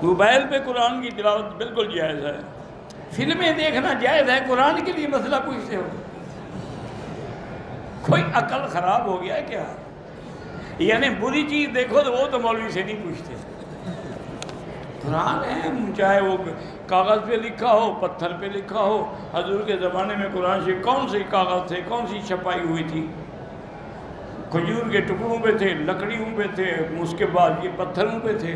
Mobile پہ قرآن کی تلاوت بالکل جائز ہے، فلمیں دیکھنا جائز ہے، قرآن کے لیے مسئلہ پوچھتے ہو؟ کوئی عقل خراب ہو گیا ہے کیا؟ یعنی بری چیز دیکھو تو وہ تو مولوی سے نہیں پوچھتے، قرآن ہے چاہے وہ کاغذ پہ لکھا ہو، پتھر پہ لکھا ہو۔ حضور کے زمانے میں قرآن شریف کون سے کاغذ تھے، کون سی چھپائی ہوئی تھی؟ کھجور کے ٹکڑوں پہ تھے، لکڑیوں پہ تھے، اس کے بعد یہ پتھروں پہ تھے۔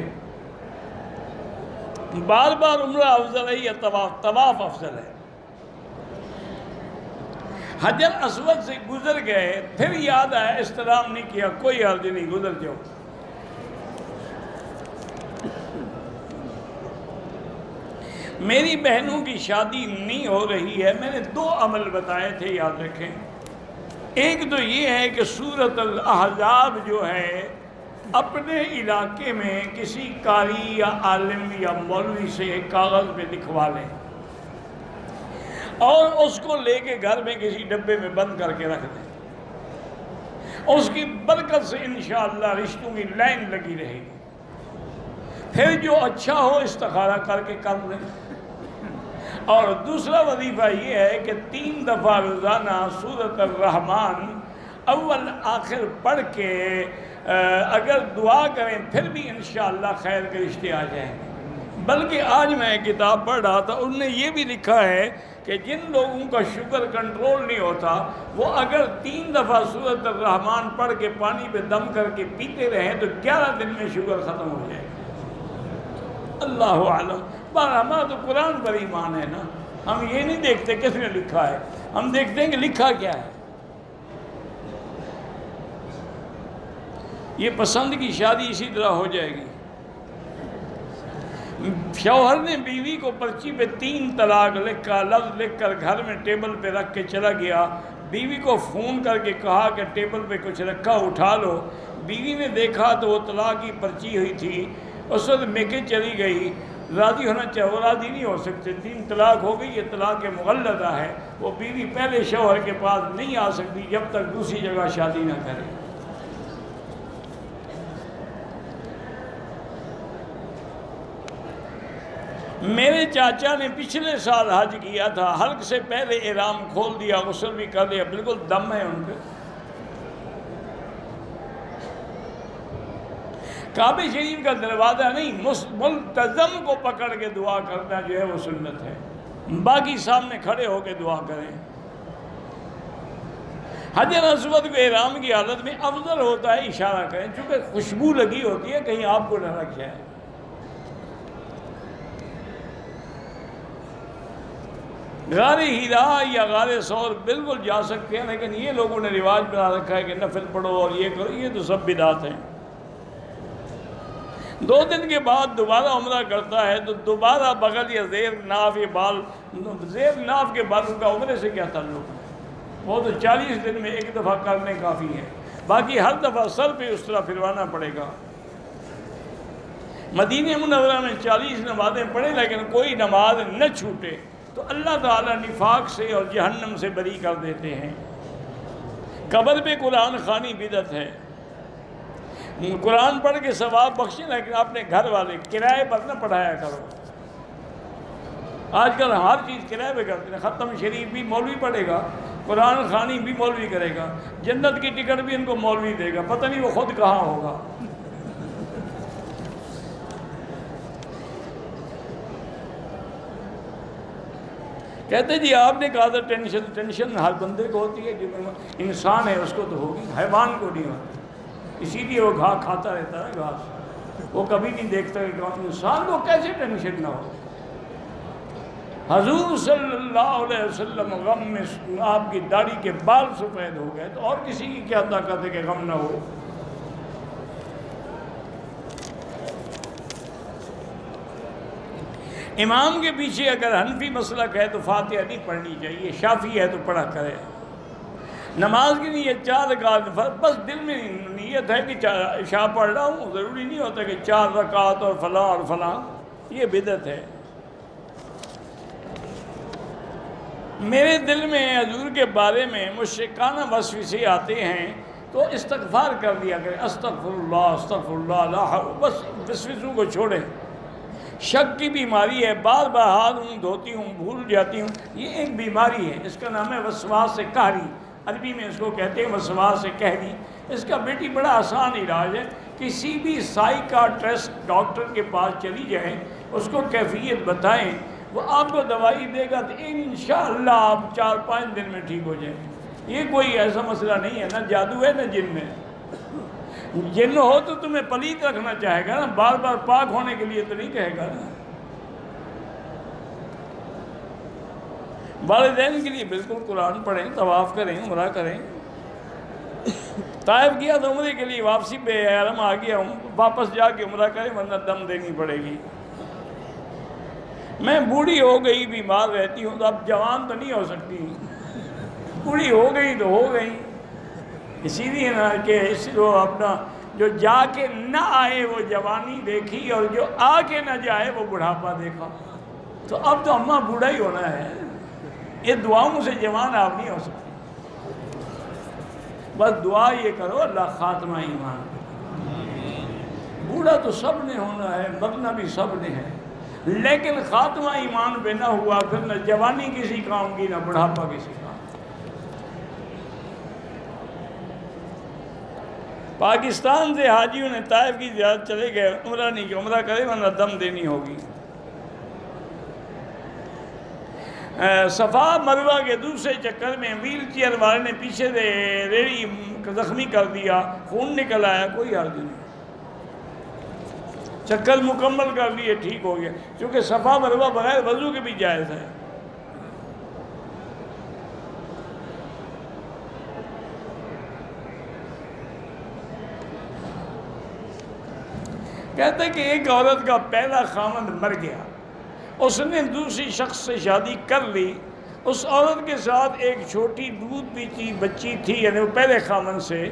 بار بار عمرہ افضل ہے یا طواف؟ طواف افضل ہے۔ حجر اسود سے گزر گئے، پھر یاد آیا استلام نہیں کیا، کوئی حرج نہیں، گزر جاؤ۔ میری بہنوں کی شادی نہیں ہو رہی ہے، میں نے 2 عمل بتائے تھے، یاد رکھیں۔ ایک تو یہ ہے کہ سورۃ الاحزاب جو ہے اپنے علاقے میں کسی قاری یا عالم یا مولوی سے ایک کاغذ پہ لکھوا لیں اور اس کو لے کے گھر میں کسی ڈبے میں بند کر کے رکھ دیں، اس کی برکت سے انشاءاللہ رشتوں کی لائن لگی رہے گی۔ پھر جو اچھا ہو استخارہ کر کے کر لیں۔ اور دوسرا وظیفہ یہ ہے کہ 3 دفعہ روزانہ سورۃ الرحمن اول آخر پڑھ کے اگر دعا کریں پھر بھی انشاءاللہ خیر کے رشتے آ جائیں گے۔ بلکہ آج میں کتاب پڑھ رہا تھا، ان نے یہ بھی لکھا ہے کہ جن لوگوں کا شوگر کنٹرول نہیں ہوتا وہ اگر 3 دفعہ سورۃ الرحمن پڑھ کے پانی پہ دم کر کے پیتے رہیں تو 11 دن میں شوگر ختم ہو جائے گا۔ اللہ عالم۔ ہمارا تو قرآن پر ایمان ہے نا، ہم یہ نہیں دیکھتے کس نے لکھا ہے، ہم دیکھتے ہیں کہ لکھا کیا ہے۔ یہ پسند کی شادی اسی طرح ہو جائے گی۔ شوہر نے بیوی کو پرچی پہ 3 طلاق لفظ لکھ کر گھر میں ٹیبل پہ رکھ کے چلا گیا، بیوی کو فون کر کے کہا کہ ٹیبل پہ کچھ رکھا اٹھا لو، بیوی نے دیکھا تو وہ طلاق کی پرچی ہوئی تھی، اس وقت میکے چلی گئی، راضی ہونا چاہے، وہ راضی نہیں ہو سکتے، 3 طلاق ہو گئی، یہ طلاق مغلظہ ہے، وہ بیوی پہلے شوہر کے پاس نہیں آ سکتی جب تک دوسری جگہ شادی نہ کرے۔ میرے چاچا نے پچھلے سال حج کیا تھا، حلق سے پہلے احرام کھول دیا، غسل بھی کر لیا، بالکل دم ہے ان پہ۔ کعبہ شریف کا دروازہ نہیں، ملتزم کو پکڑ کے دعا کرنا جو ہے وہ سنت ہے، باقی سامنے کھڑے ہو کے دعا کریں۔ حجر اسود کو احرام کی حالت میں افضل ہوتا ہے اشارہ کریں، چونکہ خوشبو لگی ہوتی ہے، کہیں آپ کو نہ لگ جائے۔ غار ہیرا یا غار ثور بالکل جا سکتے ہیں، لیکن یہ لوگوں نے رواج بنا رکھا ہے کہ نفل پڑھو اور یہ کرو، یہ تو سب بدعت ہیں۔ 2 دن کے بعد دوبارہ عمرہ کرتا ہے تو دوبارہ بغل یا زیر ناف یہ بال، زیر ناف کے بالوں کا عمرے سے کیا تعلق ہے؟ وہ تو 40 دن میں 1 دفعہ کرنے کافی ہے، باقی ہر دفعہ سر پہ اس طرح پھروانا پڑے گا۔ مدینہ منورہ میں 40 نمازیں پڑھیں لیکن کوئی نماز نہ چھوٹے تو اللہ تعالیٰ نفاق سے اور جہنم سے بری کر دیتے ہیں۔ قبر پہ قرآن خوانی بدعت ہے، قرآن پڑھ کے ثواب بخشیں لیکن اپنے گھر والے کرائے پر نہ پڑھایا کرو۔ آج کل ہر چیز کرائے پہ کرتے ہیں، ختم شریف بھی مولوی پڑھے گا، قرآن خوانی بھی مولوی کرے گا، جنت کی ٹکٹ بھی ان کو مولوی دے گا، پتہ نہیں وہ خود کہاں ہوگا۔ کہتے جی آپ نے کہا تھا ٹینشن ہر بندے کو ہوتی ہے، جو انسان ہے اس کو تو ہوگی، حیوان کو نہیں ہوتی، اسی لیے وہ گھاس کھاتا رہتا ہے، گھاس وہ کبھی نہیں دیکھتا کہ انسان کو کیسے ٹینشن نہ ہو۔ حضور صلی اللہ علیہ وسلم غم میں آپ کی داڑھی کے بال سفید ہو گئے تو اور کسی کی کیا طاقت ہے کہ غم نہ ہو۔ امام کے پیچھے اگر حنفی مسلک ہے تو فاتحہ نہیں پڑھنی چاہیے، شافعی ہے تو پڑھا کرے۔ نماز کی نیت 4 رکعت، بس دل میں نیت ہے کہ عشاء پڑھ رہا ہوں، ضروری نہیں ہوتا کہ 4 رکعت اور فلاں، یہ بدعت ہے۔ میرے دل میں حضور کے بارے میں مشرکانہ وسوسے آتے ہیں تو استغفار کر دیا کریں، استغفر اللہ لا حول، بس وسوسوں کو چھوڑیں۔ شک کی بیماری ہے، بار بار ہاتھ دھوتی ہوں بھول جاتی ہوں، یہ ایک بیماری ہے، اس کا نام ہے وسواس قہری، عربی میں اس کو کہتے ہیں وسواس قہری۔ اس کا بیٹی بڑا آسان علاج ہے، کسی بھی سائیکاٹرسٹ ڈاکٹر کے پاس چلی جائیں، اس کو کیفیت بتائیں، وہ آپ کو دوائی دے گا تو انشاءاللہ آپ 4-5 دن میں ٹھیک ہو جائیں۔ یہ کوئی ایسا مسئلہ نہیں ہے، نہ جادو ہے نہ جن میں۔ جن ہو تو تمہیں پلیت رکھنا چاہے گا نا، بار بار پاک ہونے کے لیے تو نہیں کہے گا نا۔ والدین کے لیے بالکل قرآن پڑھیں، طواف کریں، عمرہ کریں۔ طائف کیا تو عمرے کے لیے واپسی پہ حرم آ گیا ہوں، واپس جا کے عمرہ کریں ورنہ دم دینی پڑے گی۔ میں بوڑھی ہو گئی بیمار رہتی ہوں تو اب جوان تو نہیں ہو سکتی، بوڑھی ہو گئی تو ہو گئی، اسی لیے نا کہ اس کو اپنا جو جا کے نہ آئے وہ جوانی دیکھی اور جو آ کے نہ جائے وہ بڑھاپا دیکھا۔ تو اب تو اماں بوڑھا ہی ہونا ہے، یہ دعاؤں سے جوان آپ نہیں ہو سکتے۔ بس دعا یہ کرو اللہ خاتمہ ایمان۔ بوڑھا تو سب نے ہونا ہے، مرنا بھی سب نے ہے، لیکن خاتمہ ایمان پہ نہ ہوا پھر نہ جوانی کسی کام کی نہ بڑھاپا کسی کام۔ پاکستان سے حاجیوں نے طائف کی زیارت چلے گئے، عمرہ نہیں کیا، عمرہ کرے ورنہ دم دینی ہوگی۔ صفا مروہ کے دوسرے چکر میں ویل چیئر والے نے پیچھے سے ریڑھی زخمی کر دیا، خون نکل آیا، کوئی حرج نہیں، چکر مکمل کر لیے ٹھیک ہو گیا، کیونکہ صفا مروہ بغیر وضو کے بھی جائز ہے۔ کہتے ہیں کہ ایک عورت کا پہلا خامند مر گیا، اس نے دوسری شخص سے شادی کر لی، اس عورت کے ساتھ ایک چھوٹی دودھ پیتی بچی تھی، یعنی وہ پہلے خامند سے،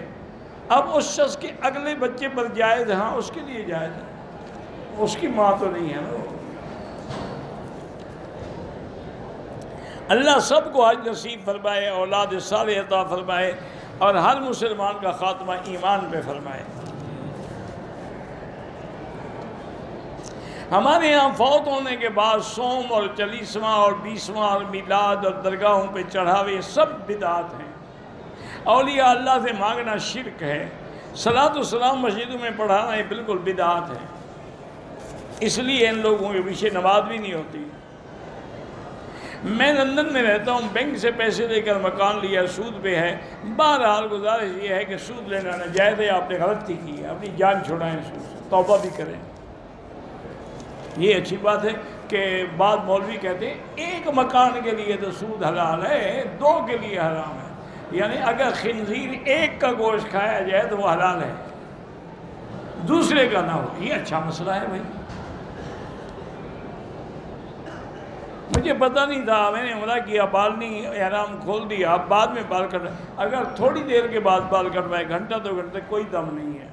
اب اس شخص کے اگلے بچے پر جائز، ہاں اس کے لیے جائز ہے، اس کی ماں تو نہیں ہے نا۔ اللہ سب کو حج نصیب فرمائے، اولاد صالح عطا فرمائے، اور ہر مسلمان کا خاتمہ ایمان پہ فرمائے۔ ہمارے ہاں فوت ہونے کے بعد سوم اور چالیسواں اور 20واں اور میلاد اور درگاہوں پہ چڑھاوے سب بدعات ہیں، اولیاء اللہ سے مانگنا شرک ہے، صلاۃ و سلام مسجدوں میں پڑھانا یہ بالکل بدعات ہے، اس لیے ان لوگوں کے پیچھے نماز بھی نہیں ہوتی۔ میں لندن میں رہتا ہوں، بینک سے پیسے لے کر مکان لیا، سود پہ ہے، بہرحال گزارش یہ ہے کہ سود لینا ناجائز ہے، آپ نے غلطی کی ہے، اپنی جان چھڑائیں، سود سے توبہ بھی کریں۔ یہ اچھی بات ہے کہ بعض مولوی کہتے ہیں ایک مکان کے لیے تو سود حلال ہے، 2 کے لیے حرام ہے، یعنی اگر خنزیر ایک کا گوشت کھایا جائے تو وہ حلال ہے، دوسرے کا نہ ہو، یہ اچھا مسئلہ ہے بھائی۔ مجھے پتہ نہیں تھا، میں نے عمرہ کیا، بال نہیں احرام کھول دیا، اب بعد میں بال کٹ، اگر تھوڑی دیر کے بعد بال کٹوائے، گھنٹہ 2 گھنٹے کوئی دم نہیں ہے۔